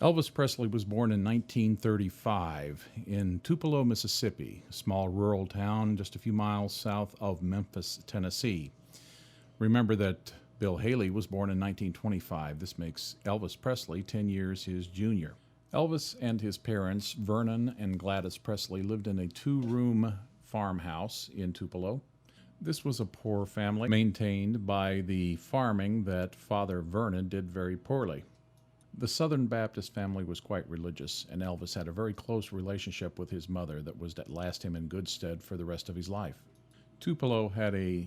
Elvis Presley was born in 1935 in Tupelo, Mississippi, a small rural town just a few miles south of Memphis, Tennessee. Remember that Bill Haley was born in 1925. This makes Elvis Presley 10 years his junior. Elvis and his parents, Vernon and Gladys Presley, lived in a two-room farmhouse in Tupelo. This was a poor family maintained by the farming that Father Vernon did very poorly. The Southern Baptist family was quite religious, and Elvis had a very close relationship with his mother that was to last him in good stead for the rest of his life. Tupelo had a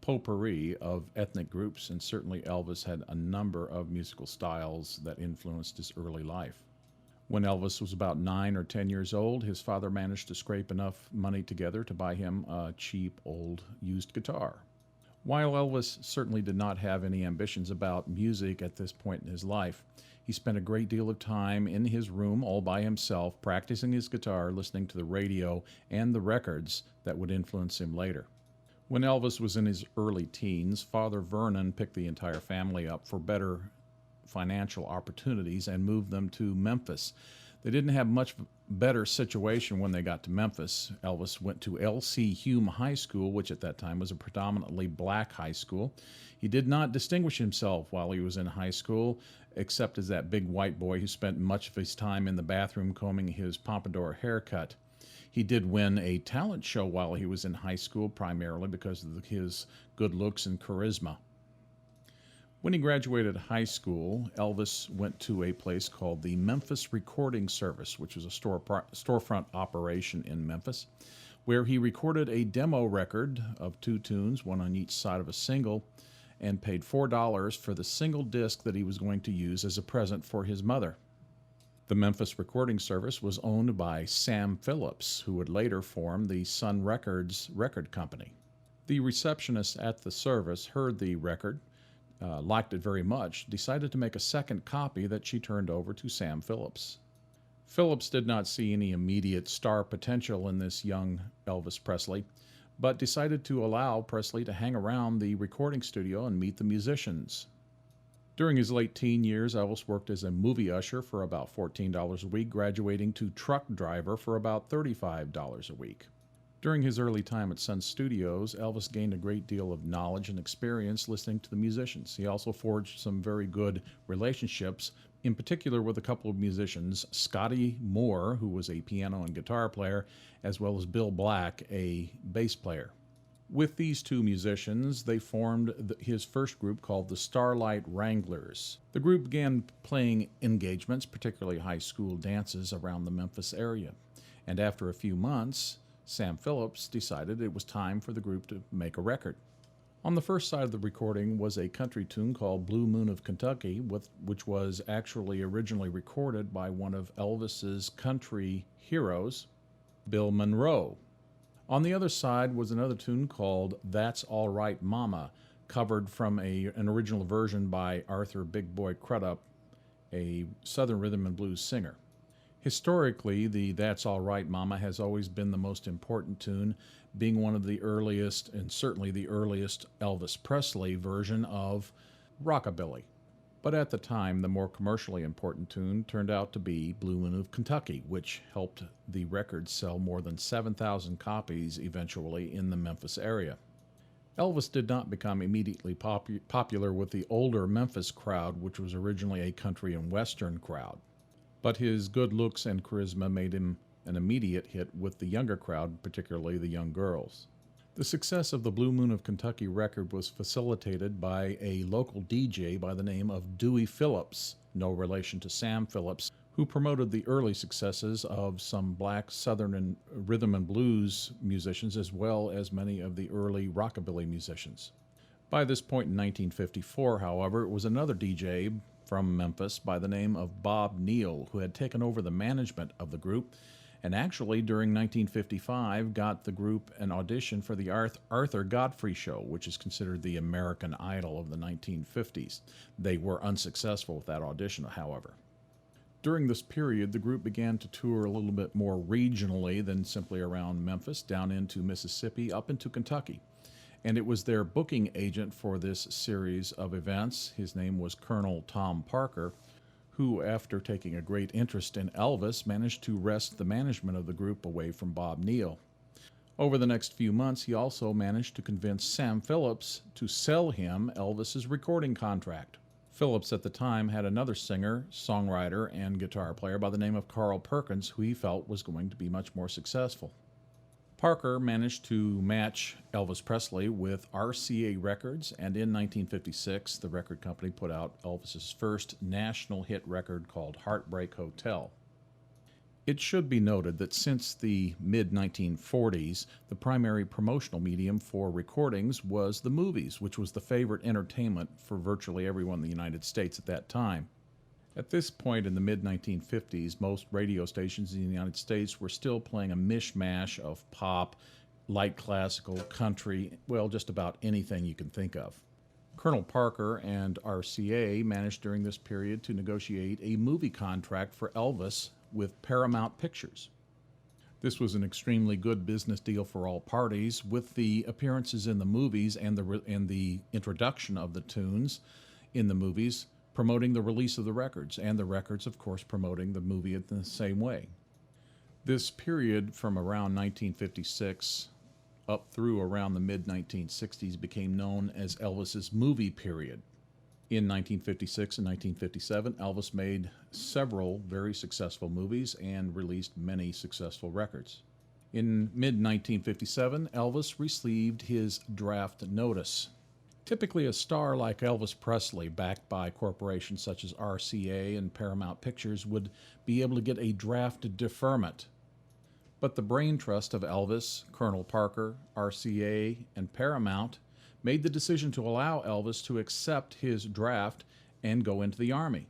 potpourri of ethnic groups, and certainly Elvis had a number of musical styles that influenced his early life. When Elvis was about 9 or 10 years old, his father managed to scrape enough money together to buy him a cheap old used guitar. While Elvis certainly did not have any ambitions about music at this point in his life, he spent a great deal of time in his room all by himself, practicing his guitar, listening to the radio and the records that would influence him later. When Elvis was in his early teens, Father Vernon picked the entire family up for better financial opportunities and moved them to Memphis. They didn't have much better situation when they got to Memphis. Elvis went to L.C. Hume High School, which at that time was a predominantly black high school. He did not distinguish himself while he was in high school, except as that big white boy who spent much of his time in the bathroom combing his pompadour haircut. He did win a talent show while he was in high school, primarily because of his good looks and charisma. When he graduated high school, Elvis went to a place called the Memphis Recording Service, which was a storefront operation in Memphis, where he recorded a demo record of two tunes, one on each side of a single, and paid $4 for the single disc that he was going to use as a present for his mother. The Memphis Recording Service was owned by Sam Phillips, who would later form the Sun Records record company. The receptionist at the service heard the record, liked it very much, decided to make a second copy that she turned over to Sam Phillips. Phillips did not see any immediate star potential in this young Elvis Presley, but decided to allow Presley to hang around the recording studio and meet the musicians. During his late teen years, Elvis worked as a movie usher for about $14 a week, graduating to truck driver for about $35 a week. During his early time at Sun Studios, Elvis gained a great deal of knowledge and experience listening to the musicians. He also forged some very good relationships, in particular with a couple of musicians, Scotty Moore, who was a piano and guitar player, as well as Bill Black, a bass player. With these two musicians, they formed his first group called the Starlight Wranglers. The group began playing engagements, particularly high school dances around the Memphis area. And after a few months, Sam Phillips decided it was time for the group to make a record. On the first side of the recording was a country tune called Blue Moon of Kentucky, which was actually originally recorded by one of Elvis's country heroes, Bill Monroe. On the other side was another tune called That's All Right Mama, covered from an original version by Arthur Big Boy Crudup, a Southern rhythm and blues singer. Historically, the That's All Right Mama has always been the most important tune, being one of the earliest, and certainly the earliest Elvis Presley version of rockabilly. But at the time, the more commercially important tune turned out to be Blue Moon of Kentucky, which helped the record sell more than 7,000 copies eventually in the Memphis area. Elvis did not become immediately popular with the older Memphis crowd, which was originally a country and western crowd. But his good looks and charisma made him an immediate hit with the younger crowd, particularly the young girls. The success of the Blue Moon of Kentucky record was facilitated by a local DJ by the name of Dewey Phillips, no relation to Sam Phillips, who promoted the early successes of some black Southern and rhythm and blues musicians, as well as many of the early rockabilly musicians. By this point in 1954, however, it was another DJ from Memphis by the name of Bob Neal who had taken over the management of the group, and actually during 1955 got the group an audition for the Arthur Godfrey Show, which is considered the American Idol of the 1950s. They were unsuccessful with that audition, however. During this period, the group began to tour a little bit more regionally than simply around Memphis, down into Mississippi, up into Kentucky. And it was their booking agent for this series of events, his name was Colonel Tom Parker, who, after taking a great interest in Elvis, managed to wrest the management of the group away from Bob Neal. Over the next few months, he also managed to convince Sam Phillips to sell him Elvis's recording contract. Phillips at the time had another singer, songwriter, and guitar player by the name of Carl Perkins, who he felt was going to be much more successful. Parker managed to match Elvis Presley with RCA Records, and in 1956, the record company put out Elvis's first national hit record called Heartbreak Hotel. It should be noted that since the mid-1940s, the primary promotional medium for recordings was the movies, which was the favorite entertainment for virtually everyone in the United States at that time. At this point in the mid-1950s, most radio stations in the United States were still playing a mishmash of pop, light classical, country, well, just about anything you can think of. Colonel Parker and RCA managed during this period to negotiate a movie contract for Elvis with Paramount Pictures. This was an extremely good business deal for all parties, with the appearances in the movies and the introduction of the tunes in the movies promoting the release of the records, and the records, of course, promoting the movie in the same way. This period from around 1956 up through around the mid-1960s became known as Elvis's movie period. In 1956 and 1957, Elvis made several very successful movies and released many successful records. In mid-1957, Elvis received his draft notice. Typically, a star like Elvis Presley, backed by corporations such as RCA and Paramount Pictures, would be able to get a draft deferment. But the brain trust of Elvis, Colonel Parker, RCA, and Paramount made the decision to allow Elvis to accept his draft and go into the Army.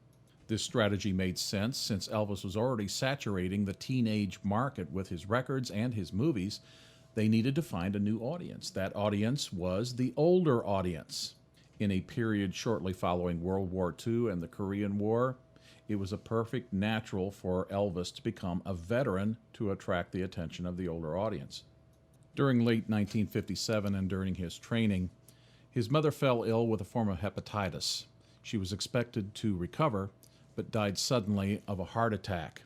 This strategy made sense since Elvis was already saturating the teenage market with his records and his movies. They needed to find a new audience. That audience was the older audience. In a period shortly following World War II and the Korean War, it was a perfect natural for Elvis to become a veteran to attract the attention of the older audience. During late 1957 and during his training, his mother fell ill with a form of hepatitis. She was expected to recover, but died suddenly of a heart attack.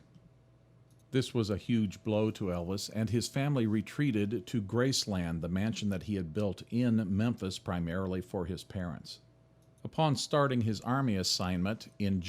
This was a huge blow to Elvis, and his family retreated to Graceland, the mansion that he had built in Memphis primarily for his parents. Upon starting his Army assignment in